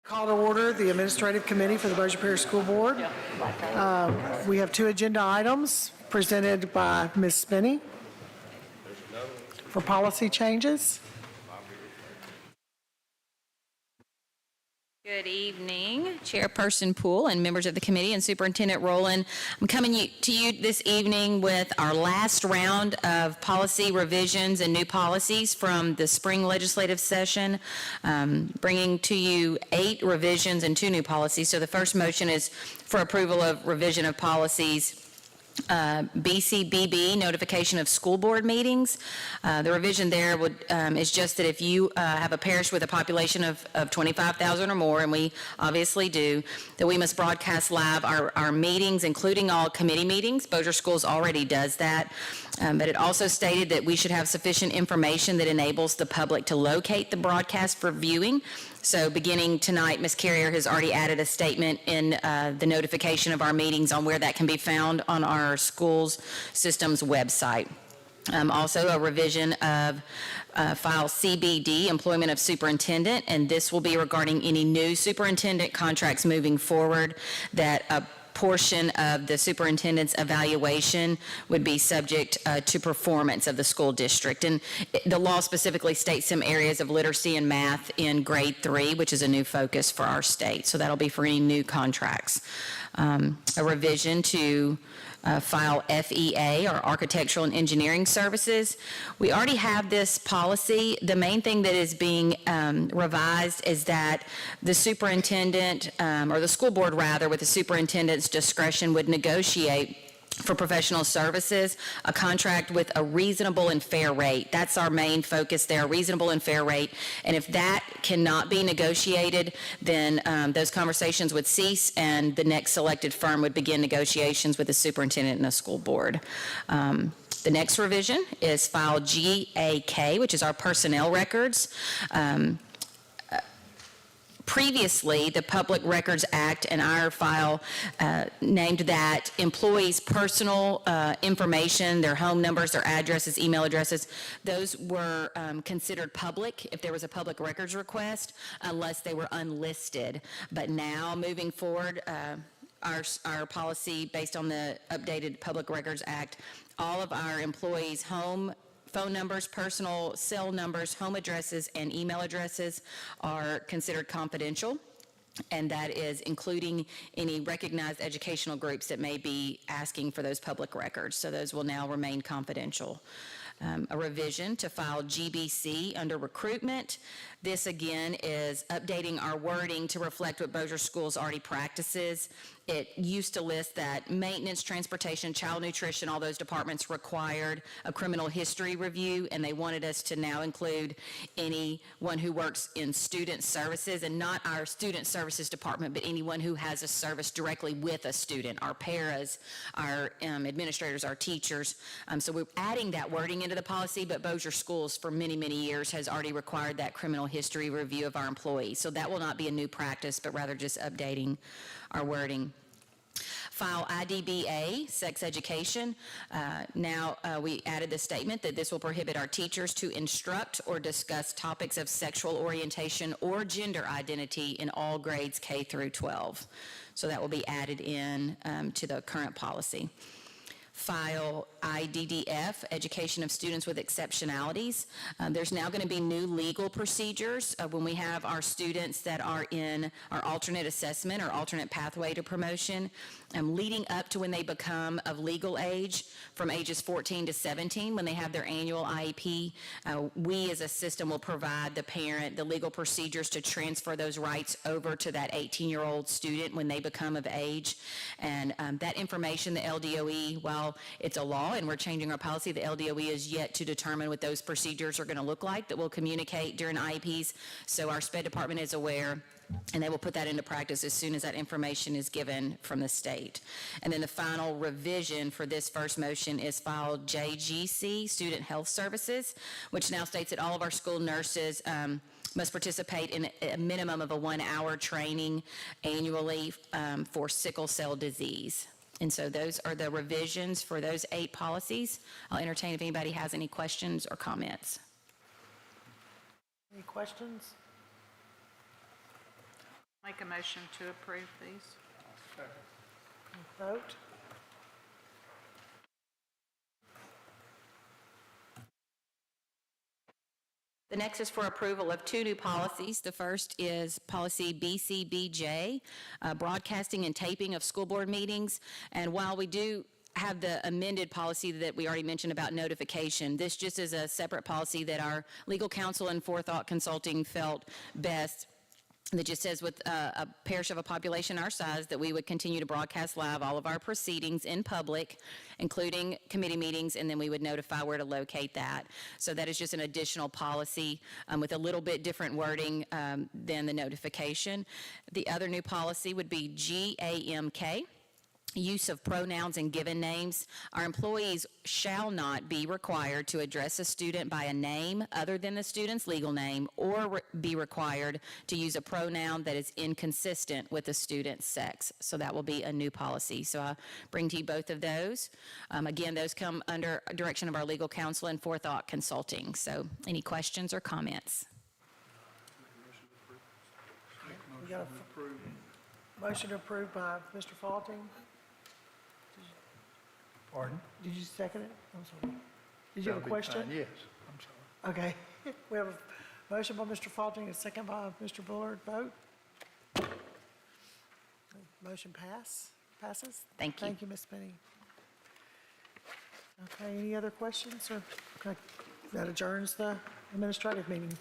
Call to order the Administrative Committee for the Bossier Parish School Board. We have two agenda items presented by Ms. Spinney for policy changes. Good evening, Chairperson Poole and members of the committee and Superintendent Rowland. I'm coming to you this evening with our last round of policy revisions and new policies from the spring legislative session, bringing to you 8 revisions and 2 new policies. So the first motion is for approval of revision of policies BCBB, notification of school board meetings. The revision there is just that if you have a parish with a population of 25,000 or more, and we obviously do, that we must broadcast live our meetings, including all committee meetings. Bossier Schools already does that. But it also stated that we should have sufficient information that enables the public to locate the broadcast for viewing. So beginning tonight, Ms. Carrier has already added a statement in the notification of our meetings on where that can be found on our schools systems website. Also a revision of file CBD, employment of superintendent, and this will be regarding any new superintendent contracts moving forward that a portion of the superintendent's evaluation would be subject to performance of the school district. And the law specifically states some areas of literacy and math in grade 3, which is a new focus for our state. So that'll be for any new contracts. A revision to file FEA, or Architectural and Engineering Services. We already have this policy. The main thing that is being revised is that the superintendent, or the school board rather, with the superintendent's discretion would negotiate for professional services, a contract with a reasonable and fair rate. That's our main focus there, reasonable and fair rate. And if that cannot be negotiated, then those conversations would cease and the next selected firm would begin negotiations with the superintendent and the school board. The next revision is file GAK, which is our personnel records. Previously, the Public Records Act and our file named that employees' personal information, their home numbers, their addresses, email addresses, those were considered public if there was a public records request, unless they were unlisted. But now, moving forward, our policy based on the updated Public Records Act, all of our employees' phone numbers, personal cell numbers, home addresses, and email addresses are considered confidential, and that is including any recognized educational groups that may be asking for those public records. So those will now remain confidential. A revision to file GBC under recruitment. This again is updating our wording to reflect what Bossier Schools already practices. It used to list that maintenance, transportation, child nutrition, all those departments required a criminal history review, and they wanted us to now include anyone who works in student services, and not our student services department, but anyone who has a service directly with a student, our paras, our administrators, our teachers. So we're adding that wording into the policy, but Bossier Schools for many, many years has already required that criminal history review of our employees. So that will not be a new practice, but rather just updating our wording. File IDBA, sex education. Now we added the statement that this will prohibit our teachers to instruct or discuss topics of sexual orientation or gender identity in all grades K through 12. So that will be added in to the current policy. File IDDF, education of students with exceptionalities. There's now going to be new legal procedures when we have our students that are in our alternate assessment or alternate pathway to promotion, leading up to when they become of legal age, from ages 14 to 17, when they have their annual IEP. We as a system will provide the parent the legal procedures to transfer those rights over to that 18-year-old student when they become of age. And that information, the LDOE, while it's a law and we're changing our policy, the LDOE is yet to determine what those procedures are going to look like that we'll communicate during IEPs. So our SPED department is aware, and they will put that into practice as soon as that information is given from the state. And then the final revision for this first motion is filed JGC, Student Health Services, which now states that all of our school nurses must participate in a minimum of a 1-hour training annually for sickle cell disease. And so those are the revisions for those 8 policies. I'll entertain if anybody has any questions or comments. Any questions? Make a motion to approve these. Vote. The next is for approval of two new policies. The first is policy BCBJ, broadcasting and taping of school board meetings. And while we do have the amended policy that we already mentioned about notification, this just is a separate policy that our legal counsel and Forethought Consulting felt best, that just says with a parish of a population our size that we would continue to broadcast live all of our proceedings in public, including committee meetings, and then we would notify where to locate that. So that is just an additional policy with a little bit different wording than the notification. The other new policy would be GAMK, use of pronouns and given names. Our employees shall not be required to address a student by a name other than the student's legal name, or be required to use a pronoun that is inconsistent with the student's sex. So that will be a new policy. So I bring to you both of those. Again, those come under direction of our legal counsel and Forethought Consulting. So any questions or comments? We got a motion approved by Mr. Faulting. Pardon? Did you second it? I'm sorry. Did you have a That'll be question? fine. Yes, I'm sorry. Okay. We have a motion by Mr. Faulting, a second by Mr. Bullard. Vote. Motion passes. Thank you. Thank you, Ms. Spinney. Okay, any other questions? Or okay, that adjourns the administrative meeting.